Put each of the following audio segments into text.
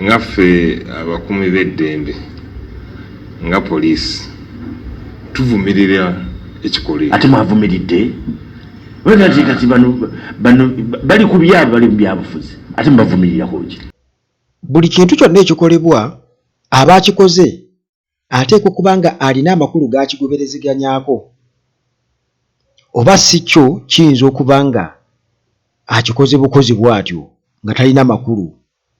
ngaffe abakuumi b'eddembe nga poliisi tuvumirira ekikolwa. Ate mwavumiridde? Wena kati bano bali ku byabo bali mu byabufuzi. Ate mbavumirira hoji. Buli kintu kyonna ekikolebwa abakikoze ateekwa kubanga alina amakulu g'akigoberezeganyako. Oba si kyo kiyinza okuba nga akikoze bukozi bw'atyo nga talina makulu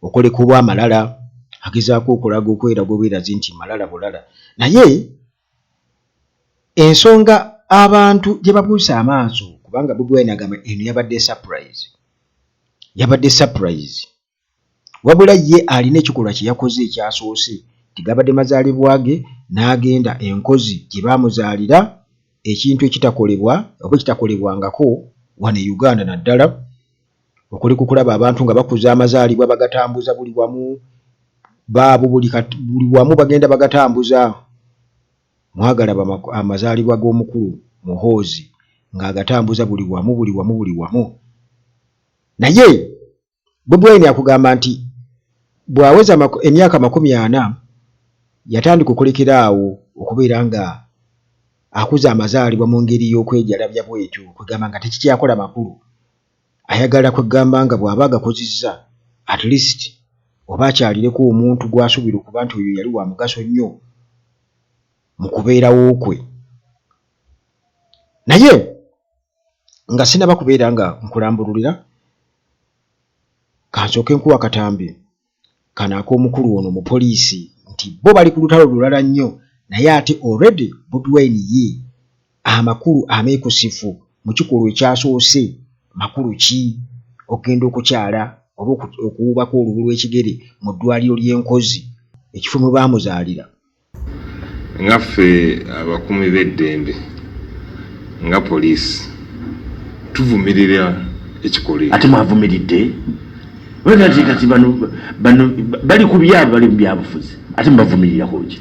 okolekubwa amalala agezaako okulaga okweraga obwerazi nti malala bulala. Naye ensonga abantu gye babuusa amaaso kubanga Bobi Wine agamba eno yabadde surprise. Wabula ye alina ekikolwa kye yakoze ekyasoose tigabadde mazaalibwa ge n'agenda enkozi gye baamuzaalira ekintu ekitakolebwa oba ekitakolebwangako wano e Uganda naddala okuli kukulaba abantu nga bakuza amazaalibwa bagatambuza buli wamu baabo buli wamu bagenda bagatambuza. Mwagalaba amazaalibwa g'omukulu Muhoozi ng'agatambuza buli wamu. Naye Bobi Wine akugamba nti bw'aweza emyaka 40 yatandika okulekera awo okubeera nga akuza amazaalibwa mu ngeri y'okwejalabya bw'etyo kugamba nga tekikyakola makulu. Ayagala kwegamba nga bw'aba agakozizza at least oba akyalireko omuntu gw'asuubira okuba nti oyo yali wa mugaso nnyo mu kubeerawo kwe. Naye nga sinaba kubeera nga nkulambululira kansooke nkuwa katambi kano ak'omukulu ono mu poliisi nti bo bali ku lutalo lulala nnyo naye ate already Bobi Wine ye amakulu ameekusifu mu kikolwa ekyasoose makulu ki okugenda okukyala oba okuwubako olubu lw'ekigere mu ddwaliro ly'enkozi ekifo mwe baamuzaalira. Ngaffe abakuumi b'eddembe nga poliisi tuvumirira ekikolwa. Ate mwavumiridde? Wena kati bano bali ku byabo bali mu byabufuzi. Ate mbavumirira hoji.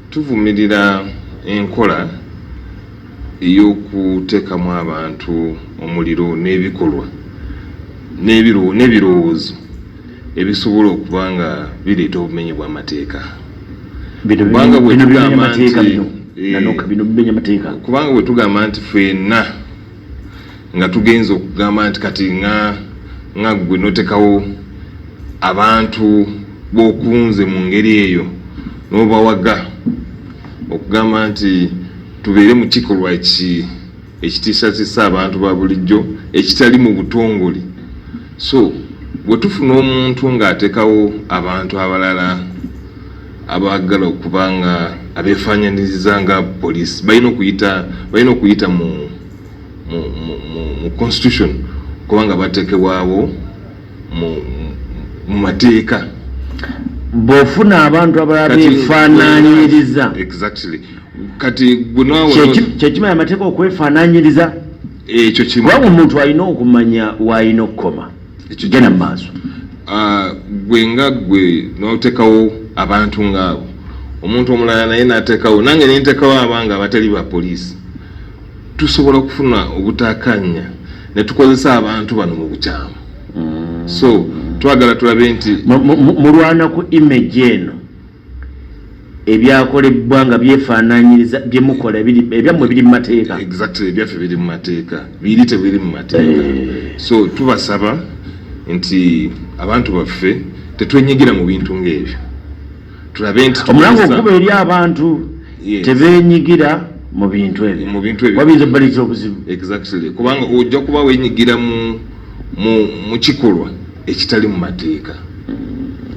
Tuvumirira enkola ey'okuteekamu abantu omuliro n'ebikolwa n'ebirowoozo ebisobola okuba nga bireeta obumenyi bw'amateeka. Kubanga bwe tugamba nti ffenna nga tugenza okugamba nti kati nga gwe notekawo abantu b'okunze mu ngeri eyo n'obawaga okugamba nti tubeere mu kikolwa ekitiisatiisa abantu ba bulijjo ekitali mu butongole. So bwe tufuna omuntu ng'atekawo abantu abalala abaagala okuba nga abeefaananyiriza nga poliisi balina okuyita mu constitution kubanga bateekebwawo mu mateeka. Bw'ofuna abantu abalala beefaanaanyiriza. Exactly. Kati kyekimanya amateeka okwefaanaanyiriza ekyo kimu. Kubanga omuntu alina okumanya w'alina okukoma. Genda mu maaso. Gwe n'oteekawo abantu ng'abo omuntu omulala naye n'ateekawo nange ne nteekawo abanga abatali ba poliisi tusobola okufuna obutaakanya ne tukozesa abantu bano mu bukyamu. So twagala tulabe nti mulwana ku image eno ebyakolebwa nga byefaanaanyiriza bye mukola ebyammwe biri mu mateeka. Exactly, ebyaffe biri mu mateeka biri tebiri mu mateeka. So tubasaba nti abantu baffe tetwenyigira mu bintu ng'ebyo. Tulabe nti omulango okuba eri abantu tebeenyigira mu bintu ebyo. Wabinza bbaliriza obuzibu. Exactly. Kubanga ojja kuba weenyigira mu kikolwa ekitali mu mateeka.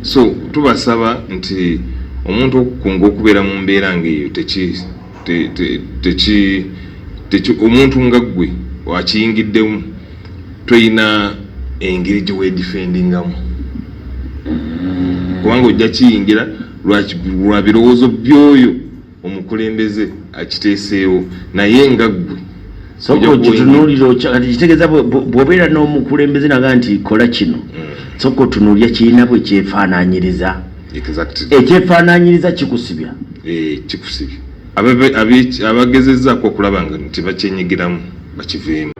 So tubasaba nti omuntu okukunga okubeera mu mbeera ng'eyo omuntu nga ggwe wakiyingiddemu toyina engeri gye weedifendingamu kubanga ojja kiyingira lwa birowoozo by'oyo omukulembeze akiteeseewo naye nga ggwe soko kitunuuliro kati kitegeeza bw'obeera n'omukulembeze naga nti kola kino soko tunuulya kirina bwe kyefaanaanyiriza. Ekyefaanaanyiriza kikusibya. Kikusibya abagezezzaako okulaba nga nti bakyenyigiramu bakiveemu.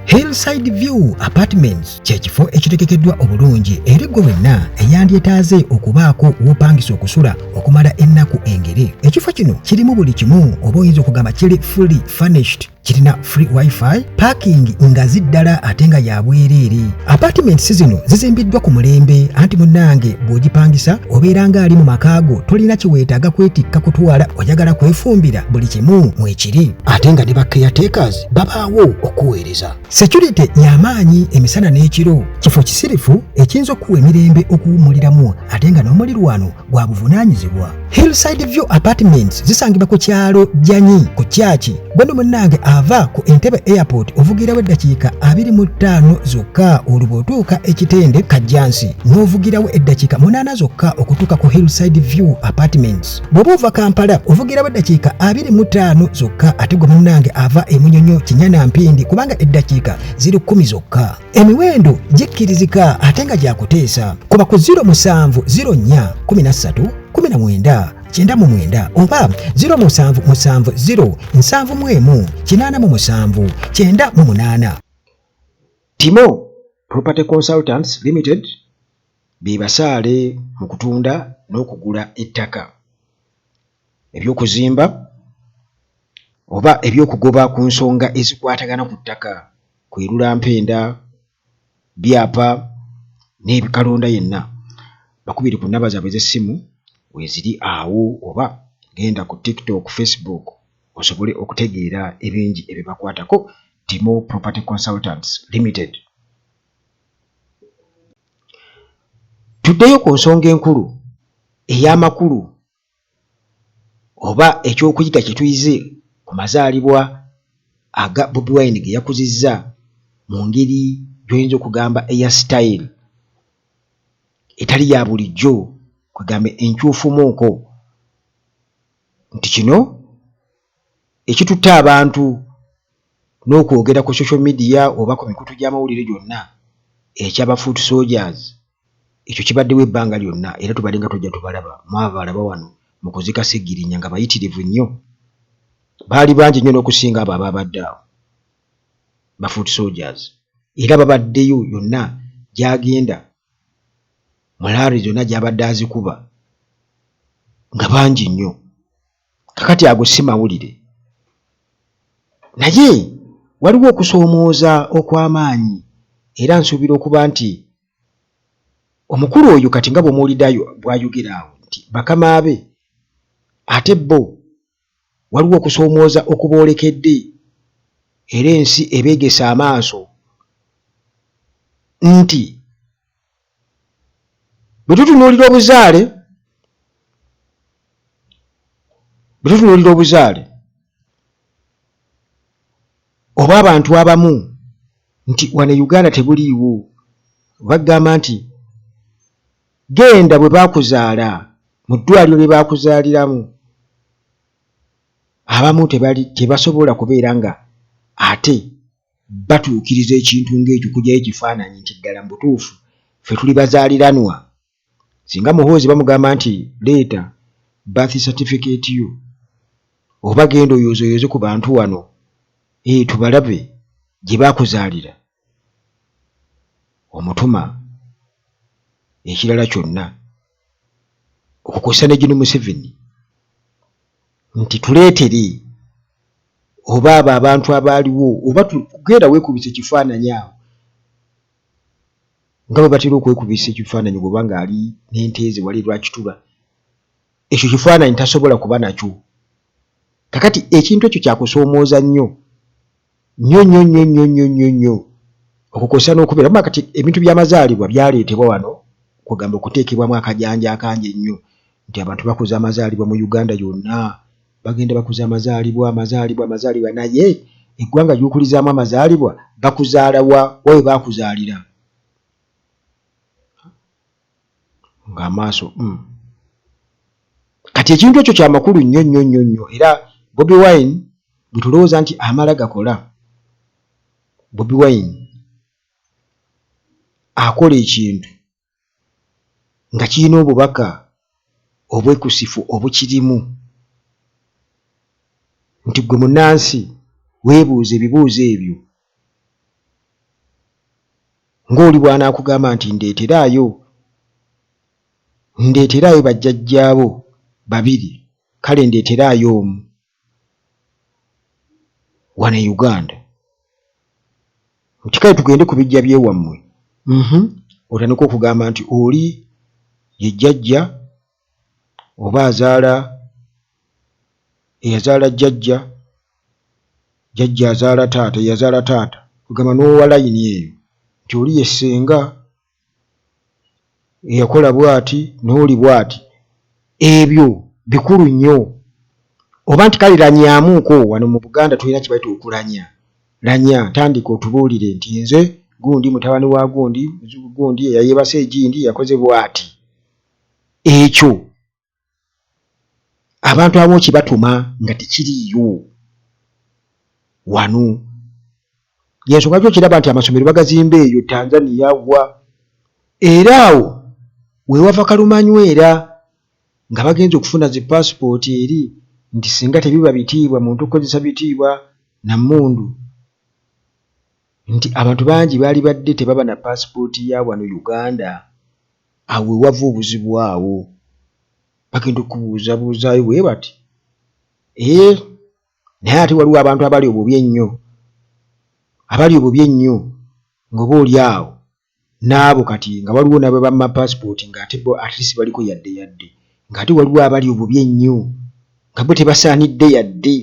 Hillside View Apartments kyekifo ekitegekeddwa obulungi eri gwe wenna eyandyetaaze okubaako w'opangisa okusula okumala ennaku engere. Ekifo kino kirimu buli kimu, oba oyinza okugamba kiri fully furnished. Kirina free wifi, parking nga ziddala ate nga ya bwereere. Apartments zino zizimbiddwa ku mulembe, anti munnange bw'ogipangisa obeera ng'ali mu makaago, tolina kiweetaaga kwetikka kutwala, oyagala kwefumbira buli kimu mwekiri, ate nga ne ba caretakers babaawo okuweereza. Security y'amaanyi emisana n'ekiro, kifo kisirifu ekiyinza okuwa emirembe okuwummuliramu ate nga n'omulirwano gwa buvunaanyizibwa. Hillside View Apartments zisangibwa ku kyalo Janyi ku Kyaki. Gwe nno munnange ava ku Entebbe Airport ovugirawo eddakiika 25 zokka olwo otuuka ekitende Kajjansi, n'ovugirawo eddakiika 8 zokka okutuuka ku Hillside View Apartments. Bw'oba ova Kampala ovugirawo eddakiika 25 zokka, ate gwe munnange ava e Munyonyo Kinyana Mpindi kubanga eddakiika 10 zokka. Emiwendo gikkirizika ate nga gyakuteesa. Kuba ku 0704131999 oba 07707198. Timo Property Consultants Limited be basaale mu kutunda n'okugula ettaka, ebyokuzimba oba ebyokugoba ku nsonga ezikwatagana ku ttaka, kwerula mpenda, byapa n'ebikalonda yenna. Bakubiri ku nnamba zaabwe z'essimu weeziri awo, oba genda ku TikTok, Facebook osobole okutegeera ebingi ebibakwatako. Timo Property Consultants Limited. Tuddeyo ku nsonga enkulu ey'amakulu oba ekyokuyiga kye tuyize ku mazaalibwa aga Bobi Wine ge yakuzizza mu ngeri gy'oyinza okugamba eya style etali ya bulijjo, kwegambe enkyufumuuko, nti kino ekitutta abantu n'okwogera ku social media oba ku mikutu gy'amawulire gyonna ekyaba foot soldiers, ekyo kibaddewo ebbanga lyonna era tubadde nga tojja tubalaba. Mwaba balaba wano mu kuzika Seggirinya nga bayitirivu nnyo, baali bangi nnyo n'okusinga abo ababadde awo ba foot soldiers, era babaddeyo yonna gy'agenda mulaari zonna gy'abadde azikuba nga bangi nnyo. Kakati ago si mawulire, naye waliwo okusoomooza okw'amaanyi, era nsuubira okuba nti omukulu oyo kati nga bw'omuwuliddayo bw'ayogera awo nti bakama be ate bo waliwo okusoomooza okuboolekedde, era ensi ebeegesa amaaso nti bwe tutunuulira obuzaale oba abantu abamu nti wano Uganda tebuliiwo, bagamba nti genda bwe baakuzaala mu ddwaliro lye baakuzaaliramu, abamu tebasobola kubeera nga ate batuukiriza ekintu ng'ekyo, kujyayo ekifaananyi nti ddala mu butuufu ffe tuli bazaaliranwa. Singa muhoozi bamugamba nti leeta birth certificate yo oba genda oyooze ku bantu wano tubalabe gye baakuzaalira, omutuma ekirala kyonna okukozesa ne Gino Museveni nti tuleetere oba abo abantu abaaliwo, oba tugenda weekubisa ekifaananyi awo nga bwe batera okwekubisa ekifaananyi bw'oba ng'ali n'ente ze wali lwakitula, ekyo kifaananyi tasobola kuba nakyo. Kakati ekintu ekyo kyakusoomooza nnyo okukozesa n'okubeera mu kati ebintu by'amazaalibwa byaleetebwa wano kugamba okuteekebwamu akajanja akangi ennyo nti abantu bakuza amazaalibwa mu Uganda yonna, bagenda bakuza amazaalibwa, naye eggwanga ly'okulizaamu amazaalibwa bakuzaala wa we baakuzaalira ng'amaaso kati ekintu ekyo kya makulu nnyo, era Bobi Wine bwe tulowooza nti amala gakola, Bobi Wine akola ekintu nga kirina obubaka obwekusifu obukirimu, nti gwe munnansi weebuuze ebibuuzo ebyo ng'oli bw'anaakugamba nti ndeeteraayo bajjajjaabo 2 kale ndeeteraayo omu wano e Uganda nti kale tugende ku bijja byewammwe. Otandika okugamba nti oli ye jjajja oba eyazaala jjajja azaala taata eyazaala taata, kugamba n'owa layini eyo nti oli ye ssenga eyakola bw'ati n'oli bw'ati. Ebyo bikulu nnyo. Oba nti kale lanyaamuuko, wano mu Buganda tulina kye bayita okulanya. Lanya, tandika otubuulire nti nze gundi mutabani wa gundi eyayeebasa egindi yakoze bw'ati. Ekyo abantu abamu kibatuma nga tekiriiyo wano. Yensonga lwaki okiraba nti amasomero bagazimba eyo Tanzania wa, era awo weewava kalumanywera nga bagenze okufuna zi passport eri nti singa tebiba bitiibwa muntu okukozesa bitiibwa na mmundu, nti abantu bangi baali badde tebaba na passport ya wano Uganda. Awo weewava obuzibu awo, bagenda okubuuzabuuzaayo bwe bati. Naye ate waliwo abantu abali obubi ennyo ng'oba oli awo n'abo kati nga waliwo nabo bamma passport ng'ate bo at least baliko yadde ng'ate waliwo abali obubi ennyo nga bo tebasaanidde yadde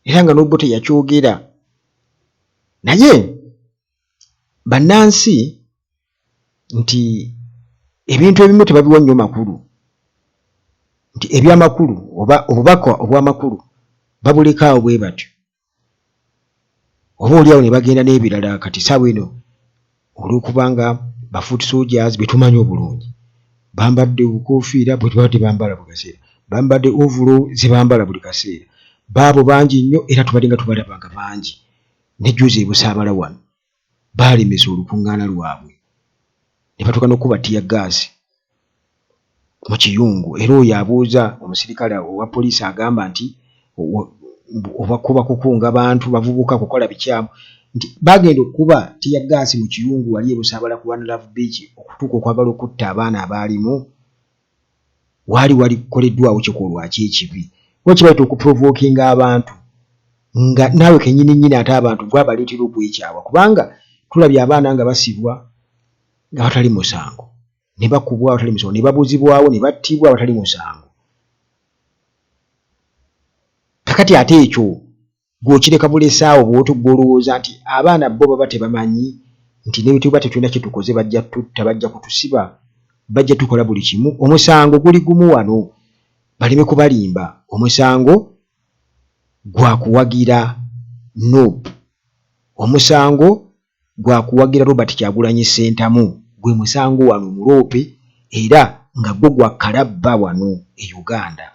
era nga n'obbo teyakyogera. Naye bannansi nti ebintu ebimu tebabiwa nnyo makulu, nti ebyamakulu oba obubaka obw'amakulu babulekaawo bwe batyo, oba oliawo ne bagenda n'ebirala. Kati saawa eno olw'okubanga bafoot soldiers betumanyi obulungi bambadde obukoofiira bwe tuba tebambala buli kaseera, bambadde ovulo ze bambala buli kaseera, baabo bangi nnyo era tubadde nga tubalabanga bangi. Nejjuza e Busaabala wano baalemesa olukuŋŋaana lwabwe ne batuuka n'okuba ttiya gaasi mu kiyungu, era oyo abuuza omusirikale owa poliisi agamba nti obakuba kukunga bantu bavubuka kukola bikyamu, nti bagenda okuba ttiya gaasi mu kiyungu wali e Busaabala ku One Love Beach okutuuka okwagala okutta abaana abaalimu. Wali kukoleddwawo kikolwa ekibi. Wakibaita okuprovokinga abantu nga naawe kennyini ate abantu gwabaleetera okwekyawa, kubanga tulabye abaana nga basibwa nga batali musango, ne bakubwa abatali musango, ne babuzibwawo ne battibwa abatali musango. Kakati ate ekyo gw'okireka bulesaawo bw'olowooza nti abaana bo baba tebamanyi nti ne tuba tetulina kye tukoze bajja tutta, bajja kutusiba, bajja tukola buli kimu. Omusango guli gumu wano, baleme kubalimba. Omusango gwa kuwagira Nuupu, omusango gwa kuwagira Robert Kyagulanyi Ssentamu, gwe musango wano Muloope, era nga gwo gwa kalabba wano e Uganda.